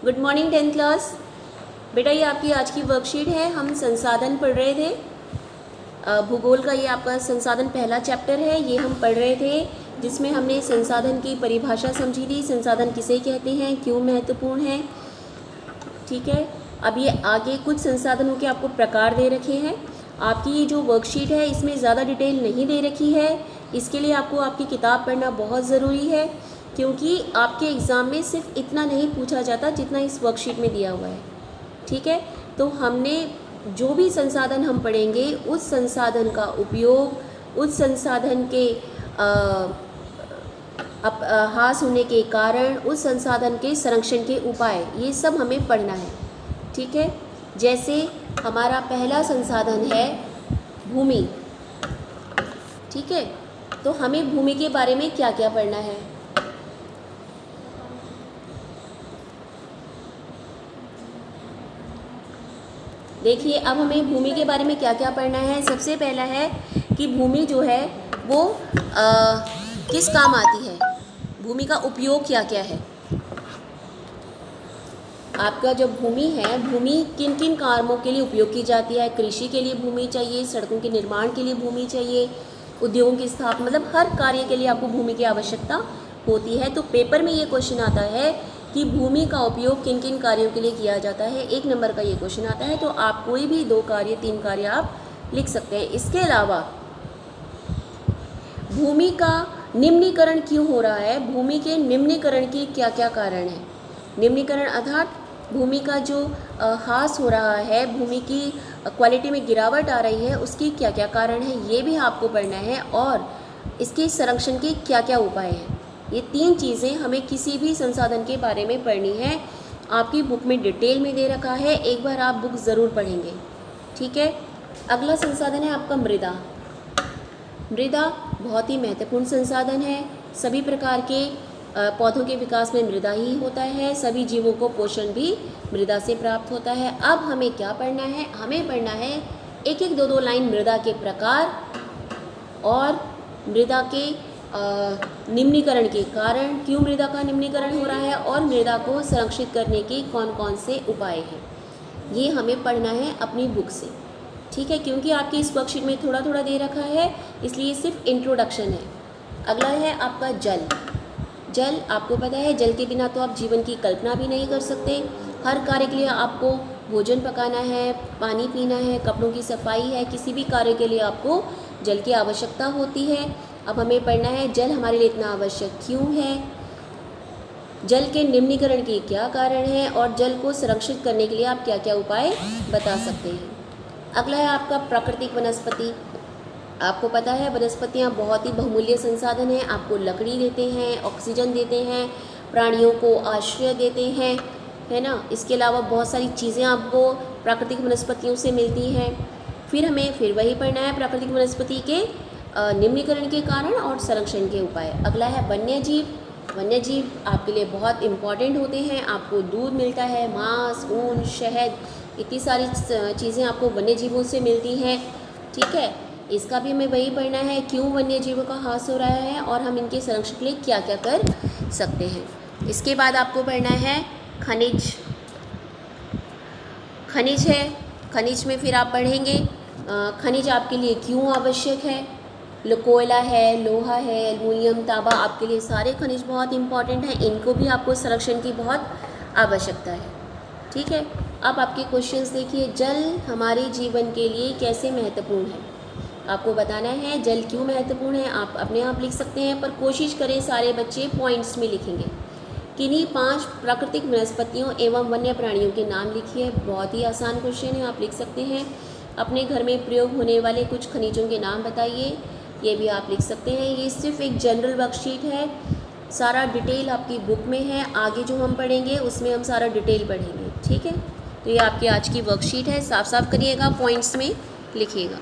Good morning 10th class. बेटा ये आपकी आज की वर्कशीट है। हम संसाधन पढ़ रहे थे। भूगोल का ये आपका संसाधन पहला चैप्टर है, ये हम पढ़ रहे थे, जिसमें हमने संसाधन की परिभाषा समझी थी। संसाधन किसे कहते हैं, क्यों महत्वपूर्ण है। ठीक है, अब ये आगे कुछ संसाधनों के आपको प्रकार दे रखे हैं। आपकी ये जो वर्कशीट है इसमें ज़्यादा डिटेल नहीं दे रखी है। इसके लिए आपको आपकी किताब पढ़ना बहुत ज़रूरी है, क्योंकि आपके एग्ज़ाम में सिर्फ इतना नहीं पूछा जाता जितना इस वर्कशीट में दिया हुआ है। ठीक है, तो हमने जो भी संसाधन हम पढ़ेंगे उस संसाधन का उपयोग, उस संसाधन के हास होने के कारण, उस संसाधन के संरक्षण के उपाय, ये सब हमें पढ़ना है। ठीक है, जैसे हमारा पहला संसाधन है भूमि। ठीक है, तो हमें भूमि के बारे में क्या क्या पढ़ना है। देखिए, अब हमें भूमि के बारे में क्या क्या पढ़ना है। सबसे पहला है कि भूमि जो है वो किस काम आती है, भूमि का उपयोग क्या क्या है। आपका जो भूमि है, भूमि किन किन कामों के लिए उपयोग की जाती है। कृषि के लिए भूमि चाहिए, सड़कों के निर्माण के लिए भूमि चाहिए, उद्योगों की स्थापना, मतलब हर कार्य के लिए आपको भूमि की आवश्यकता होती है। तो पेपर में ये क्वेश्चन आता है कि भूमि का उपयोग किन किन कार्यों के लिए किया जाता है। 1 नंबर का ये क्वेश्चन आता है, तो आप कोई भी 2 कार्य 3 कार्य आप लिख सकते हैं। इसके अलावा भूमि का निम्नीकरण क्यों हो रहा है, भूमि के निम्नीकरण की क्या क्या कारण है। निम्नीकरण अर्थात भूमि का जो हास हो रहा है, भूमि की क्वालिटी में गिरावट आ रही है, उसकी क्या क्या कारण है, ये भी आपको पढ़ना है। और इसके संरक्षण के क्या क्या उपाय हैं। ये 3 चीज़ें हमें किसी भी संसाधन के बारे में पढ़नी है। आपकी बुक में डिटेल में दे रखा है, एक बार आप बुक ज़रूर पढ़ेंगे। ठीक है, अगला संसाधन है आपका मृदा। मृदा बहुत ही महत्वपूर्ण संसाधन है। सभी प्रकार के पौधों के विकास में मृदा ही होता है, सभी जीवों को पोषण भी मृदा से प्राप्त होता है। अब हमें क्या पढ़ना है, हमें पढ़ना है 1-1, 2-2 लाइन मृदा के प्रकार और मृदा के निम्नीकरण के कारण, क्यों मृदा का निम्नीकरण हो रहा है, और मृदा को संरक्षित करने के कौन कौन से उपाय हैं। ये हमें पढ़ना है अपनी बुक से। ठीक है, क्योंकि आपकी इस वर्कशीट में थोड़ा थोड़ा दे रखा है, इसलिए सिर्फ इंट्रोडक्शन है। अगला है आपका जल। जल आपको पता है, जल के बिना तो आप जीवन की कल्पना भी नहीं कर सकते। हर कार्य के लिए आपको भोजन पकाना है, पानी पीना है, कपड़ों की सफाई है, किसी भी कार्य के लिए आपको जल की आवश्यकता होती है। अब हमें पढ़ना है जल हमारे लिए इतना आवश्यक क्यों है, जल के निम्नीकरण के क्या कारण हैं, और जल को संरक्षित करने के लिए आप क्या क्या उपाय बता सकते हैं। अगला है आपका प्राकृतिक वनस्पति। आपको पता है वनस्पतियाँ बहुत ही बहुमूल्य संसाधन हैं। आपको लकड़ी देते हैं, ऑक्सीजन देते हैं, प्राणियों को आश्रय देते हैं, है ना। इसके अलावा बहुत सारी चीज़ें आपको प्राकृतिक वनस्पतियों से मिलती हैं। फिर हमें फिर वही पढ़ना है प्राकृतिक वनस्पति के निम्नीकरण के कारण और संरक्षण के उपाय। अगला है वन्यजीव। वन्यजीव आपके लिए बहुत इम्पॉर्टेंट होते हैं। आपको दूध मिलता है, मांस, ऊन, शहद, इतनी सारी चीज़ें आपको वन्यजीवों से मिलती हैं। ठीक है, इसका भी हमें वही पढ़ना है, क्यों वन्यजीवों का ह्रास हो रहा है और हम इनके संरक्षण के लिए क्या क्या कर सकते हैं। इसके बाद आपको पढ़ना है खनिज। खनिज है, खनिज में फिर आप पढ़ेंगे खनिज आपके लिए क्यों आवश्यक है। कोयला है, लोहा है, एल्युमिनियम, तांबा, आपके लिए सारे खनिज बहुत इंपॉर्टेंट हैं। इनको भी आपको संरक्षण की बहुत आवश्यकता है। ठीक है, अब आपके क्वेश्चंस देखिए। जल हमारे जीवन के लिए कैसे महत्वपूर्ण है, आपको बताना है। जल क्यों महत्वपूर्ण है आप अपने आप लिख सकते हैं, पर कोशिश करें सारे बच्चे पॉइंट्स में लिखेंगे। किन्हीं 5 प्राकृतिक वनस्पतियों एवं वन्य प्राणियों के नाम लिखिए। बहुत ही आसान क्वेश्चन है, आप लिख सकते हैं। अपने घर में प्रयोग होने वाले कुछ खनिजों के नाम बताइए, ये भी आप लिख सकते हैं। ये सिर्फ एक जनरल वर्कशीट है, सारा डिटेल आपकी बुक में है। आगे जो हम पढ़ेंगे उसमें हम सारा डिटेल पढ़ेंगे। ठीक है, तो ये आपकी आज की वर्कशीट है, साफ साफ करिएगा, पॉइंट्स में लिखिएगा।